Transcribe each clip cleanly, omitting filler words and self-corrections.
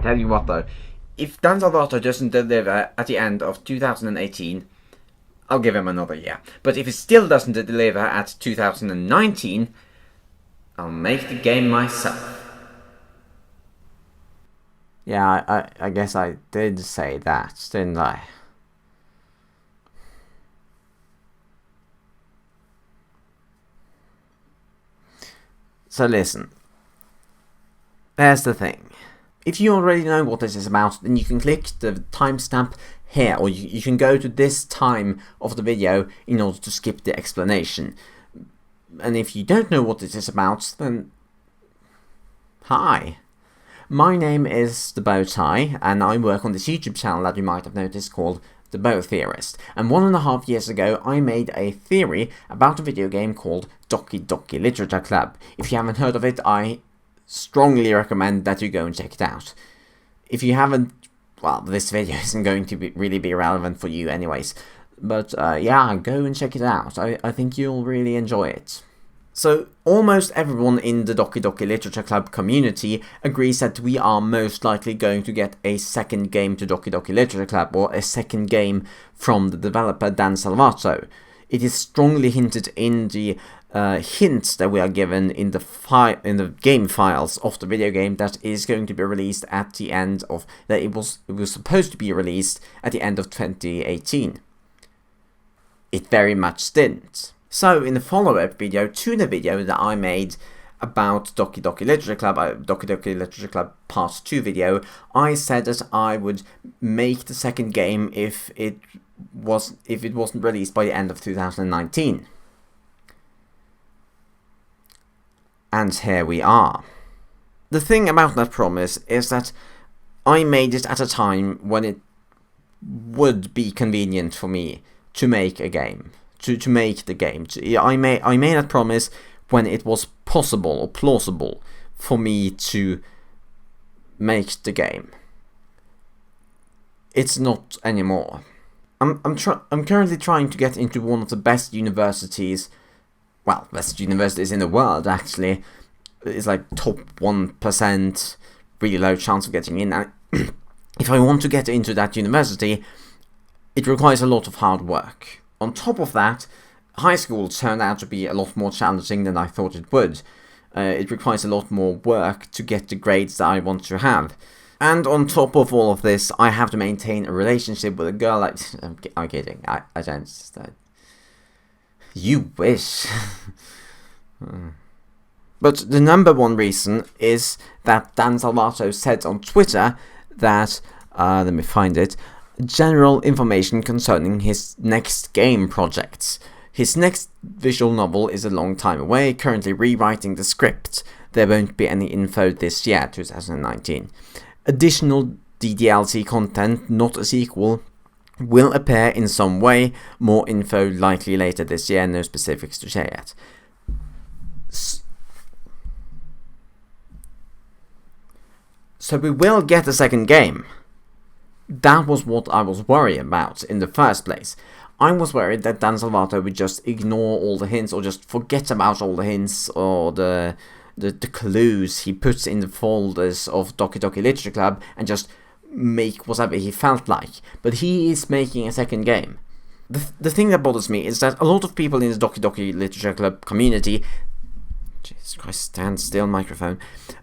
tell you what though, if Dan Salvato doesn't deliver at the end of 2018, I'll give him another year. But if he still doesn't deliver at 2019, I'll make the game myself. Yeah, I guess I did say that, didn't I? So listen, there's the thing. If you already know what this is about, then you can click the timestamp here, or you can go to this time of the video in order to skip the explanation. And if you don't know what this is about, then hi. My name is The Bow Tie, and I work on this YouTube channel that you might have noticed called The Bow Theorist. And 1.5 years ago, I made a theory about a video game called Doki Doki Literature Club. If you haven't heard of it, I strongly recommend that you go and check it out. If you haven't, well, this video isn't going to really be relevant for you anyways. But yeah, go and check it out. I think you'll really enjoy it. So, almost everyone in the Doki Doki Literature Club community agrees that we are most likely going to get a second game to Doki Doki Literature Club, or a second game from the developer Dan Salvato. It is strongly hinted in the hints that we are given in the game files of the video game that is going to be released at the end of, that it was supposed to be released at the end of 2018. It very much didn't. So, in the follow-up video to the video that I made about Doki Doki Literature Club, Doki Doki Literature Club Part 2 video, I said that I would make the second game if it wasn't released by the end of 2019. And here we are. The thing about that promise is that I made it at a time when it would be convenient for me to make a game. To make the game. I made that promise when it was possible or plausible for me to make the game. It's not anymore. I'm currently trying to get into one of the best universities, well, best universities in the world actually. It's like top 1%, really low chance of getting in. And if I want to get into that university, it requires a lot of hard work. On top of that, high school turned out to be a lot more challenging than I thought it would. It requires a lot more work to get the grades that I want to have. And on top of all of this, I have to maintain a relationship with a girl. I'm kidding. I don't. You wish. But the number one reason is that Dan Salvato said on Twitter that, let me find it, general information concerning his next game projects. His next visual novel is a long time away, currently rewriting the script. There won't be any info this year, 2019. Additional DDLC content, not a sequel, will appear in some way. More info likely later this year, no specifics to share yet. So we will get a second game. That was what I was worried about in the first place. I was worried that Dan Salvato would just ignore all the hints, or just forget about all the hints or the clues he puts in the folders of Doki Doki Literature Club and just make whatever he felt like. But he is making a second game. The thing that bothers me is that a lot of people in the Doki Doki Literature Club community... Jesus Christ, stand still, microphone.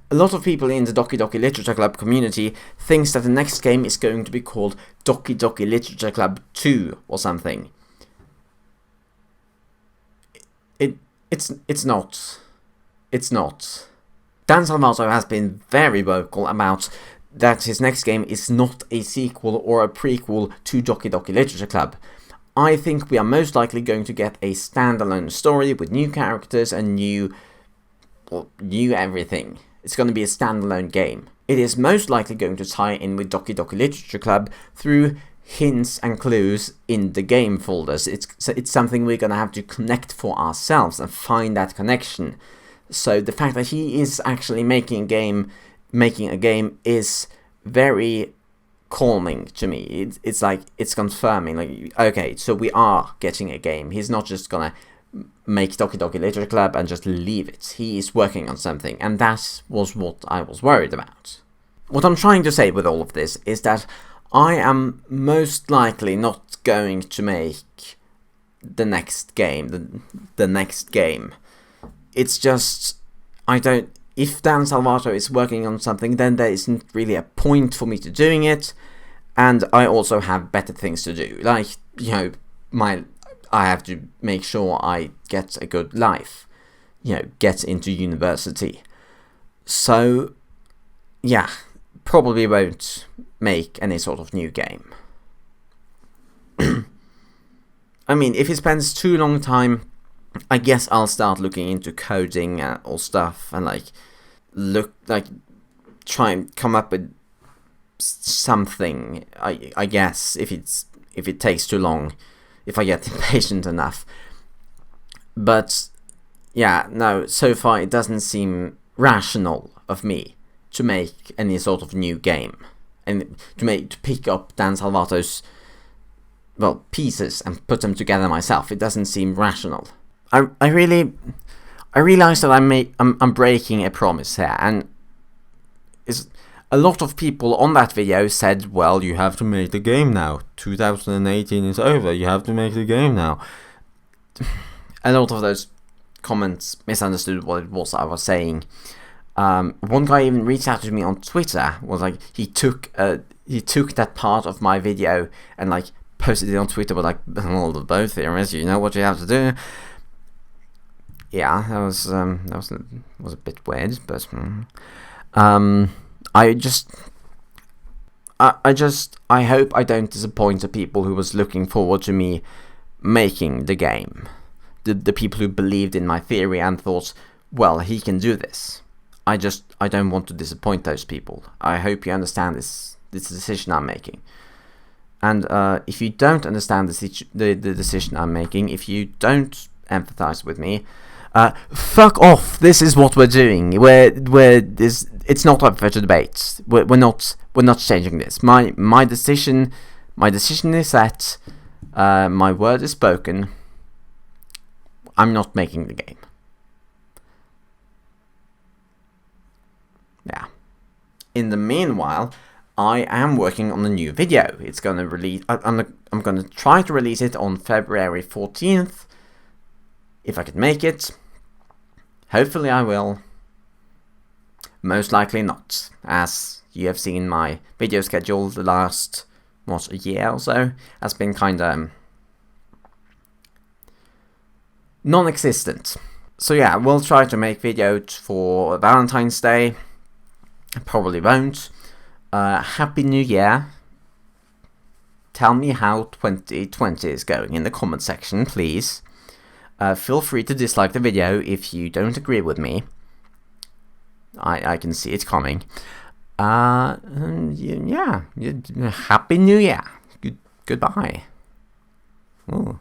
A lot of people in the Doki Doki Literature Club community thinks that the next game is going to be called Doki Doki Literature Club 2 or something. It's not. It's not. Dan Salvato has been very vocal about that his next game is not a sequel or a prequel to Doki Doki Literature Club. I think we are most likely going to get a standalone story with new characters and new everything. It's going to be a standalone game. It is most likely going to tie in with Doki Doki Literature Club through hints and clues in the game folders. It's something we're going to have to connect for ourselves and find that connection. So the fact that he is actually making a game is very calming to me. It's like, it's confirming, like, okay, so we are getting a game. He's not just gonna make Doki Doki Literature Club and just leave it. He is working on something, and that was what I was worried about. what I'm trying to say with all of this is that I am most likely not going to make the next game. The next game. It's just, I don't. If Dan Salvato is working on something, then there isn't really a point for me to doing it, and I also have better things to do. Like, you know, I have to make sure I get a good life. You know, get into university. So, yeah, probably won't make any sort of new game. I mean, if it spends too long time, I guess I'll start looking into coding or stuff and try and come up with something. I guess if it takes too long, if I get impatient enough. But yeah, no, so far it doesn't seem rational of me to make any sort of new game and to pick up Dan Salvato's pieces and put them together myself. It doesn't seem rational. I realize that I'm breaking a promise here, and a lot of people on that video said, well, you have to make the game now. 2018 is over. You have to make the game now. A lot of those comments misunderstood what it was I was saying. One guy even reached out to me on Twitter. Was like he took that part of my video and like posted it on Twitter. But like, well, both theories, you know what you have to do. Yeah, that was a bit weird, but I hope I don't disappoint the people who was looking forward to me making the game. The people who believed in my theory and thought, well, he can do this. I don't want to disappoint those people. I hope you understand this decision I'm making. And if you don't understand the decision I'm making, if you don't empathize with me, fuck off. This is what we're doing. It's not up for debate. We're not changing this. My decision is set. My word is spoken. I'm not making the game. Yeah. In the meanwhile, I am working on a new video. It's gonna release. I'm gonna try to release it on February 14th, if I can make it. Hopefully, I will. Most likely not, as you have seen my video schedule the last a year or so has been kinda non-existent. So yeah, we'll try to make videos for Valentine's Day. Probably won't. Happy New Year. Tell me how 2020 is going in the comment section, please. Feel free to dislike the video if you don't agree with me. I can see it coming. Yeah. Happy New Year. Goodbye. Ooh.